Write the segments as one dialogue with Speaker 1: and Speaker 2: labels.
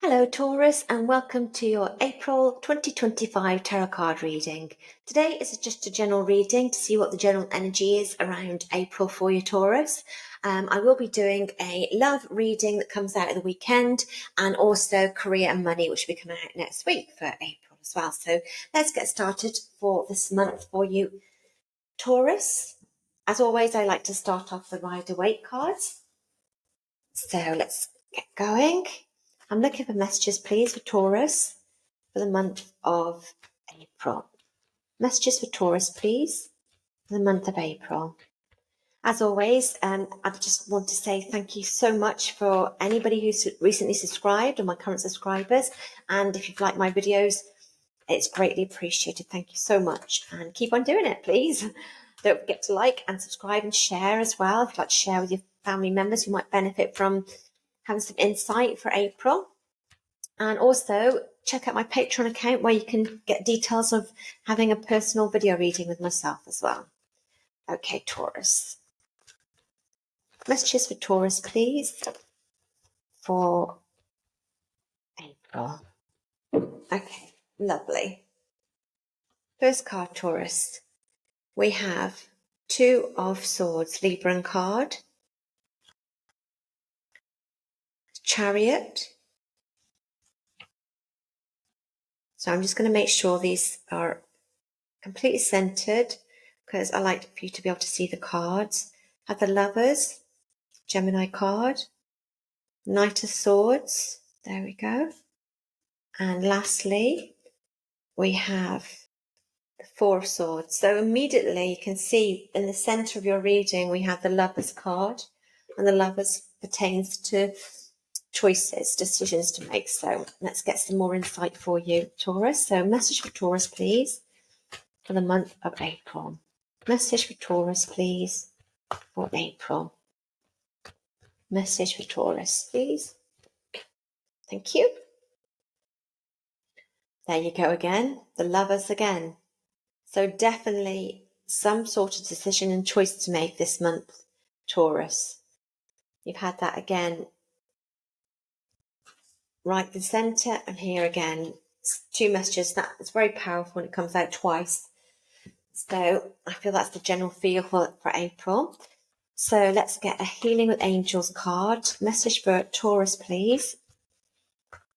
Speaker 1: Hello Taurus, and welcome to your April 2025 tarot card reading. Today is just a general reading to see what the general energy is around April for you Taurus. I will be doing a love reading that comes out of the weekend, and also career and money, which will be coming out next week for April as well. So let's get started for this month for you Taurus. As always, I like to start off the Rider-Waite cards. So let's get going. I'm looking for messages, please, for Taurus for the month of April. Messages for Taurus, please, for the month of April. As always, I just want to say thank you so much for anybody who's recently subscribed, or my current subscribers. And if you've liked my videos, it's greatly appreciated. Thank you so much. And keep on doing it, please. Don't forget to like and subscribe and share as well. If you'd like to share with your family members who might benefit from having some insight for April. And also check out my Patreon account where you can get details of having a personal video reading with myself as well. Okay, Taurus. Messages for Taurus, please, for April. Okay, lovely. First card, Taurus. We have Two of Swords, Libran card. Chariot. So I'm just going to make sure these are completely centered, because I like for you to be able to see the cards. Have the Lovers, Gemini card, Knight of Swords, there we go. And lastly, we have the Four of Swords. So immediately you can see in the center of your reading, we have the Lovers card, and the Lovers pertains to choices, decisions to make. So let's get some more insight for you, Taurus. So message for Taurus, please, for the month of April. Message for Taurus, please, for April. Message for Taurus, please. Thank you. There you go again, the Lovers again. So definitely some sort of decision and choice to make this month, Taurus. You've had that again, right in the centre, and here again. Two messages. That's very powerful when it comes out twice. So I feel that's the general feel for April. So let's get a Healing with Angels card. Message for Taurus, please.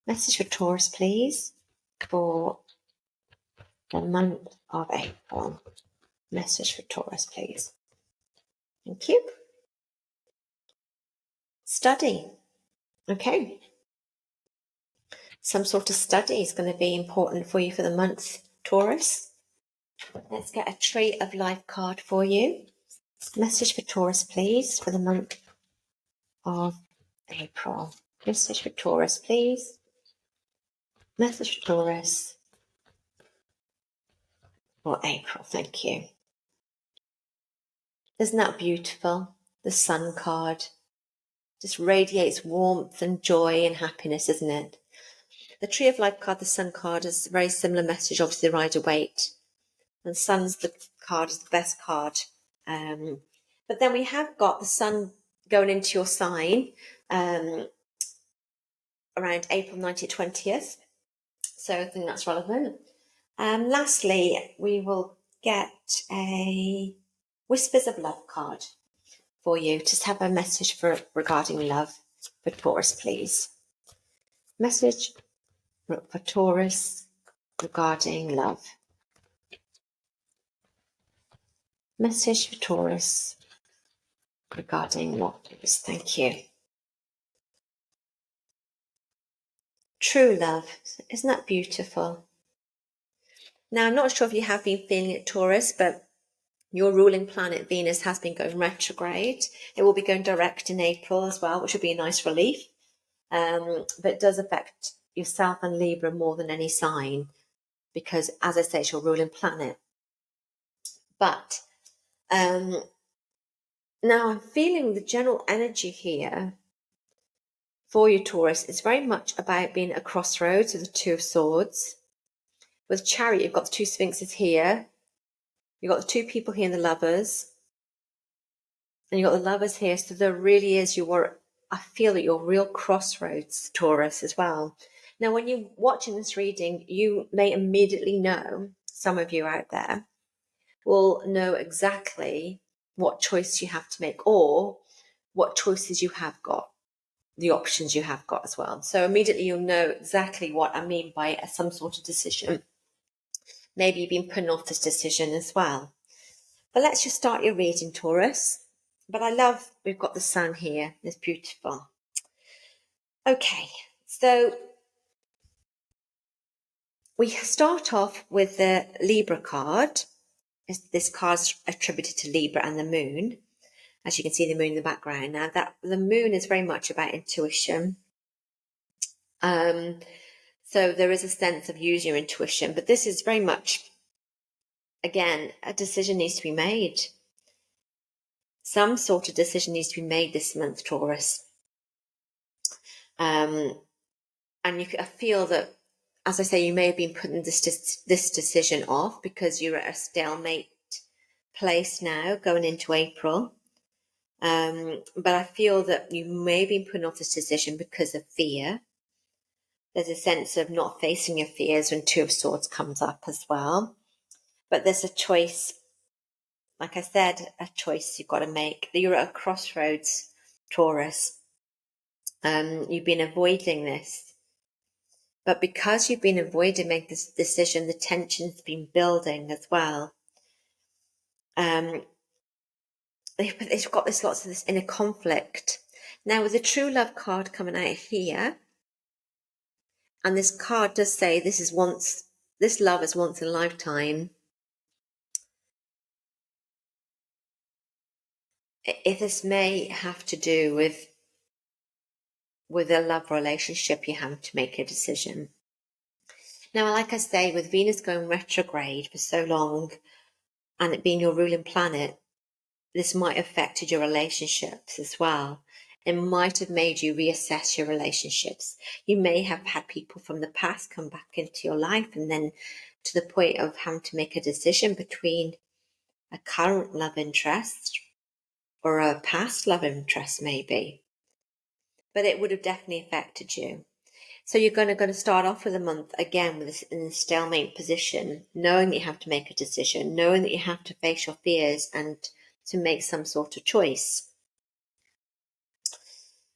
Speaker 1: Message for Taurus, please, for the month of April. Message for Taurus, please. Thank you. Study. Okay. Some sort of study is going to be important for you for the month, Taurus. Let's get a Tree of Life card for you. Message for Taurus, please, for the month of April. Message for Taurus, please. Message for Taurus for April. Thank you. Isn't that beautiful? The Sun card just radiates warmth and joy and happiness, isn't it? The Tree of Life card, the Sun card, is a very similar message, obviously, the Rider-Waite. And Sun's the card is the best card. But then we have got the Sun going into your sign around April 19th, 20th. So I think that's relevant. Lastly, we will get a Whispers of Love card for you. Just have a message regarding love for Taurus, please. Message for Taurus regarding love. Message for Taurus regarding love, please. Thank you. True love. Isn't that beautiful? Now, I'm not sure if you have been feeling it, Taurus, but your ruling planet Venus has been going retrograde. It will be going direct in April as well, which will be a nice relief. But it does affect yourself and Libra more than any sign, because, as I say, it's your ruling planet. But now I'm feeling the general energy here for you, Taurus. It's very much about being at a crossroads with the Two of Swords. With Chariot, you've got the two Sphinxes here. You've got the two people here in the Lovers. And you've got the Lovers here. So there really is I feel that you're real crossroads, Taurus, as well. Now, when you're watching this reading, you may immediately know, some of you out there will know exactly what choice you have to make or what choices you have got, the options you have got as well. So immediately you'll know exactly what I mean by some sort of decision. Maybe you've been putting off this decision as well. But let's just start your reading, Taurus. But I love, we've got the sun here. It's beautiful. Okay, so we start off with the Libra card. This card's attributed to Libra and the moon. As you can see, the moon in the background. Now, that the moon is very much about intuition. So there is a sense of using your intuition, but this is very much, again, a decision needs to be made. Some sort of decision needs to be made this month, Taurus. And I feel that, as I say, you may have been putting this decision off because you're at a stalemate place now going into April. But I feel that you may have been putting off this decision because of fear. There's a sense of not facing your fears when Two of Swords comes up as well. But there's a choice, like I said, a choice you've got to make. You're at a crossroads, Taurus. You've been avoiding this. But because you've been avoiding making this decision, the tension's been building as well. They've got lots of this inner conflict. Now, with the true love card coming out here, and this card does say this love is once in a lifetime. If this may have to do with a love relationship, you have to make a decision. Now, like I say, with Venus going retrograde for so long and it being your ruling planet, this might have affected your relationships as well. It might have made you reassess your relationships. You may have had people from the past come back into your life, and then to the point of having to make a decision between a current love interest or a past love interest, maybe. But it would have definitely affected you. So you're going to start off with a month again with this in a stalemate position, knowing that you have to make a decision, knowing that you have to face your fears and to make some sort of choice.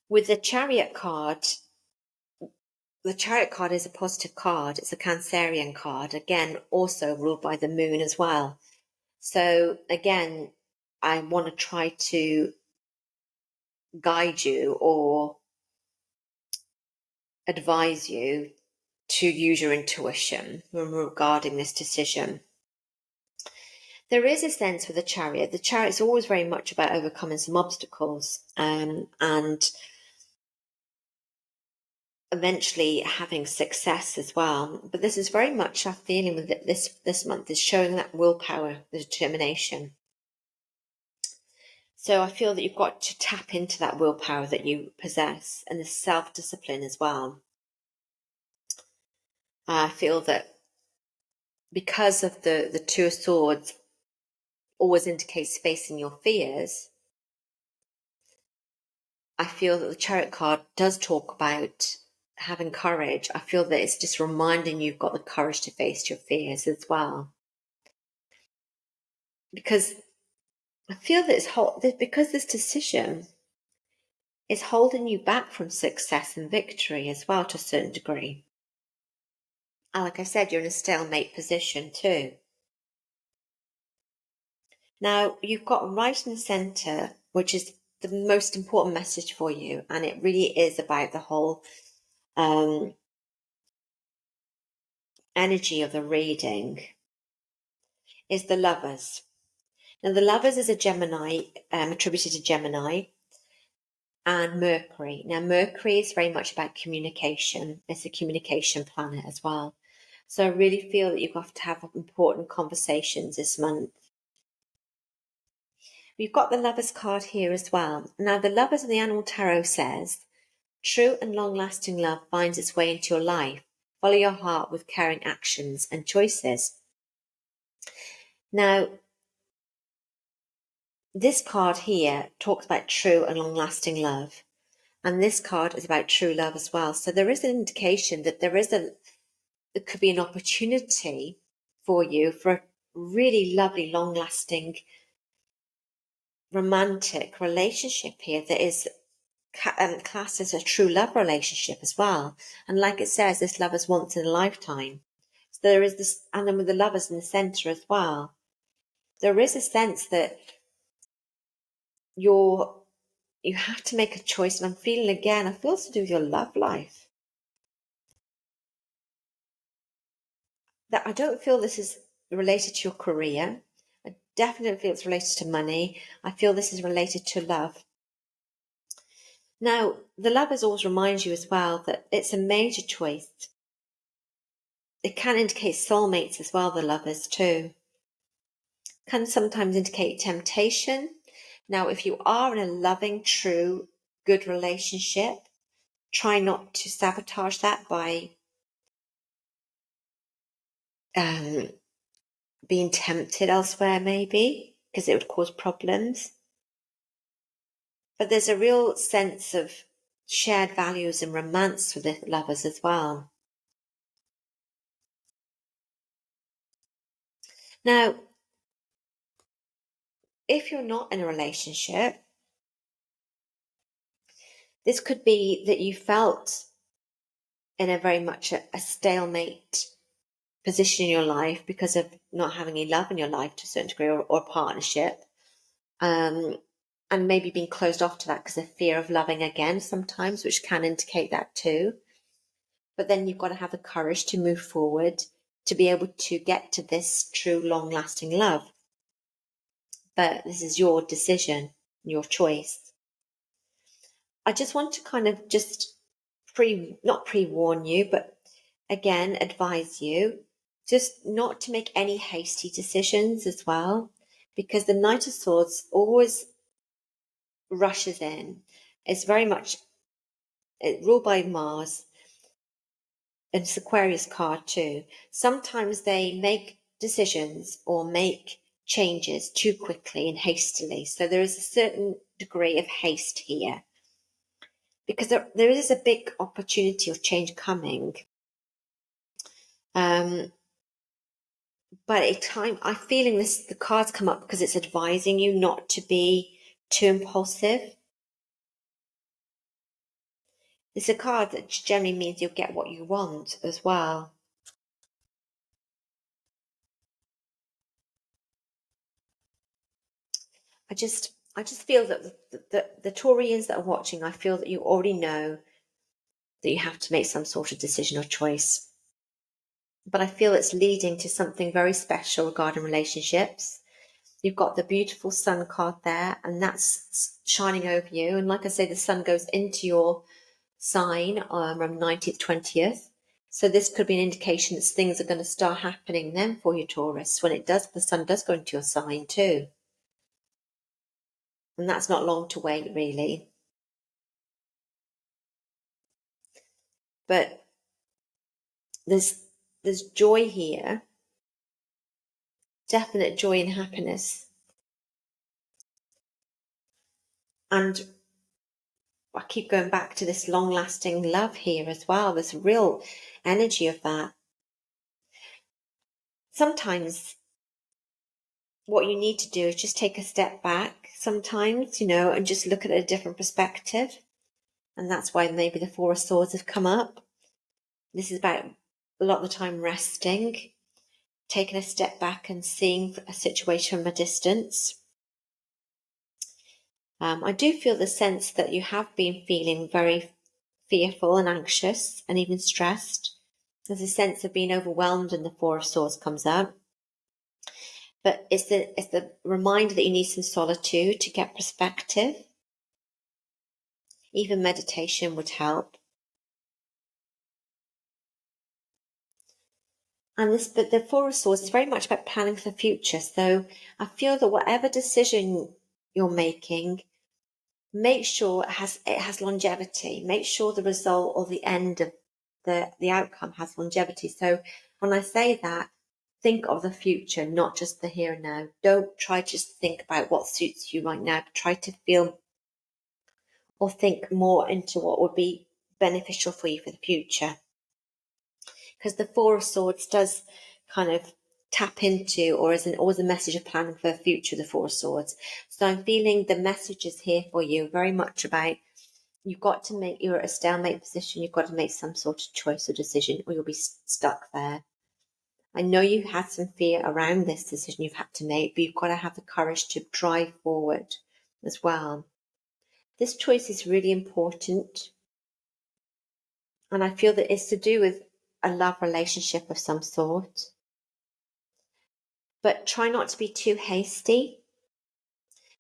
Speaker 1: With the Chariot card is a positive card. It's a Cancerian card, again, also ruled by the moon as well. So again, I want to try to guide you or advise you to use your intuition regarding this decision. There is a sense with the Chariot. The Chariot is always very much about overcoming some obstacles and eventually having success as well. But this is very much our feeling with it this month is showing that willpower, the determination. So I feel that you've got to tap into that willpower that you possess and the self-discipline as well. I feel that because of the Two of Swords always indicates facing your fears, I feel that the Chariot card does talk about having courage. I feel that it's just reminding you've got the courage to face your fears as well. Because I feel that because this decision is holding you back from success and victory as well to a certain degree. And like I said, you're in a stalemate position too. Now, you've got right in the centre, which is the most important message for you, and it really is about the whole energy of the reading, is the Lovers. Now, the Lovers is a Gemini, attributed to Gemini, and Mercury. Now, Mercury is very much about communication. It's a communication planet as well. So I really feel that you've got to have important conversations this month. We've got the Lovers card here as well. Now, the Lovers in the Animal Tarot says, true and long-lasting love finds its way into your life. Follow your heart with caring actions and choices. Now, this card here talks about true and long-lasting love. And this card is about true love as well. So there is an indication that there could be an opportunity for you for a really lovely, long-lasting, romantic relationship here that is classed as a true love relationship as well. And like it says, this love is once in a lifetime. So there is this, and then with the lovers in the center as well, there is a sense that you have to make a choice. And I'm feeling again, I feel to do with your love life. That I don't feel this is related to your career. I definitely feel it's related to money. I feel this is related to love. Now, the lovers always remind you as well that it's a major choice. It can indicate soulmates as well, the lovers too. Can sometimes indicate temptation. Now, if you are in a loving, true, good relationship, try not to sabotage that by being tempted elsewhere, maybe, because it would cause problems. But there's a real sense of shared values and romance with the lovers as well. Now, if you're not in a relationship, this could be that you felt in a very much a stalemate position in your life because of not having any love in your life to a certain degree, or partnership, and maybe being closed off to that because of fear of loving again sometimes, which can indicate that too. But then you've got to have the courage to move forward to be able to get to this true long-lasting love. But this is your decision, your choice. I just want to kind of just not pre-warn you, but again, advise you just not to make any hasty decisions as well, because the Knight of Swords always rushes in. It's very much ruled by Mars, and it's Aquarius card too. Sometimes they make decisions or make changes too quickly and hastily. So there is a certain degree of haste here, because there is a big opportunity of change coming. But at time, I'm feeling this, the cards come up because it's advising you not to be too impulsive. It's a card that generally means you'll get what you want as well. I just feel that the Taurians that are watching, I feel that you already know that you have to make some sort of decision or choice. But I feel it's leading to something very special regarding relationships. You've got the beautiful sun card there, and that's shining over you. And like I say, the sun goes into your sign on 19th, 20th. So this could be an indication that things are going to start happening then for you, Taurus, when it does, the sun does go into your sign too. And that's not long to wait, really. But there's joy here, definite joy and happiness. And I keep going back to this long-lasting love here as well. There's real energy of that. Sometimes what you need to do is just take a step back sometimes, and just look at a different perspective. And that's why maybe the Four of Swords have come up. This is about a lot of the time resting, taking a step back and seeing a situation from a distance. I do feel the sense that you have been feeling very fearful and anxious and even stressed. There's a sense of being overwhelmed, and the Four of Swords comes out. But it's the reminder that you need some solitude to get perspective. Even meditation would help. But the Four of Swords is very much about planning for the future. So I feel that whatever decision you're making, make sure it has longevity. Make sure the result or the end of the outcome has longevity. So when I say that, think of the future, not just the here and now. Don't try to just think about what suits you right now. Try to feel or think more into what would be beneficial for you for the future. Because the Four of Swords does kind of tap into, or is always a message of planning for the future, the Four of Swords. So I'm feeling the message is here for you very much about you've got to make, you're at a stalemate position, you've got to make some sort of choice or decision or you'll be stuck there. I know you had some fear around this decision you've had to make, but you've got to have the courage to drive forward as well. This choice is really important, and I feel that it's to do with a love relationship of some sort. But try not to be too hasty,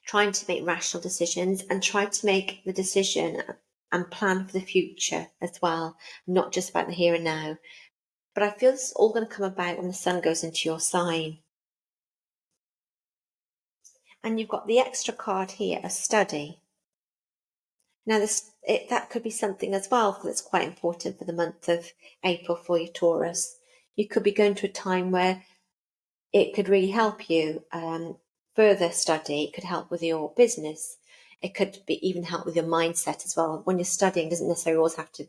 Speaker 1: trying to make rational decisions, and try to make the decision and plan for the future as well, not just about the here and now. But I feel this is all going to come about when the sun goes into your sign. And you've got the extra card here, a study. Now, that could be something as well that's quite important for the month of April for you, Taurus. You could be going to a time where it could really help you further study. It could help with your business. It could even help with your mindset as well. When you're studying, it doesn't necessarily always have to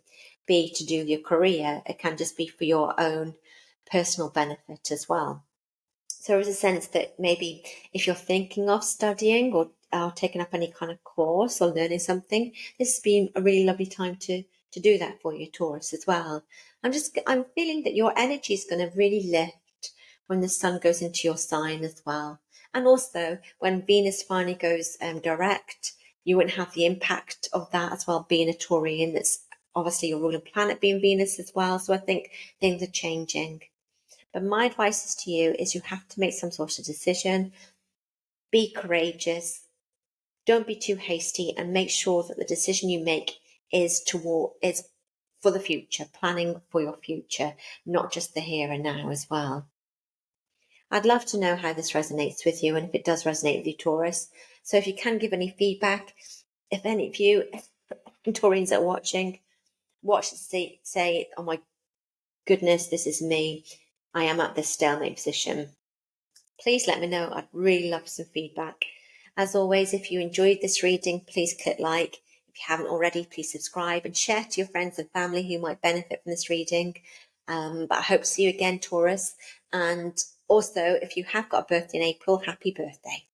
Speaker 1: be to do your career. It can just be for your own personal benefit as well. So there is a sense that maybe if you're thinking of studying or taking up any kind of course or learning something, this has been a really lovely time to do that for you, Taurus, as well. I'm feeling that your energy is going to really lift when the sun goes into your sign as well. And also when Venus finally goes direct, you won't have the impact of that as well, being a Taurian. That's obviously your ruling planet being Venus as well. So I think things are changing. But my advice is to you is you have to make some sort of decision. Be courageous. Don't be too hasty, and make sure that the decision you make is for the future, planning for your future, not just the here and now as well. I'd love to know how this resonates with you, and if it does resonate with you, Taurus. So if you can give any feedback, if any of you Taurians are watching, watch and say, oh my goodness, this is me. I am at this stalemate position. Please let me know. I'd really love some feedback. As always, if you enjoyed this reading, please click like. If you haven't already, please subscribe and share to your friends and family who might benefit from this reading. But I hope to see you again, Taurus. And also, if you have got a birthday in April, happy birthday.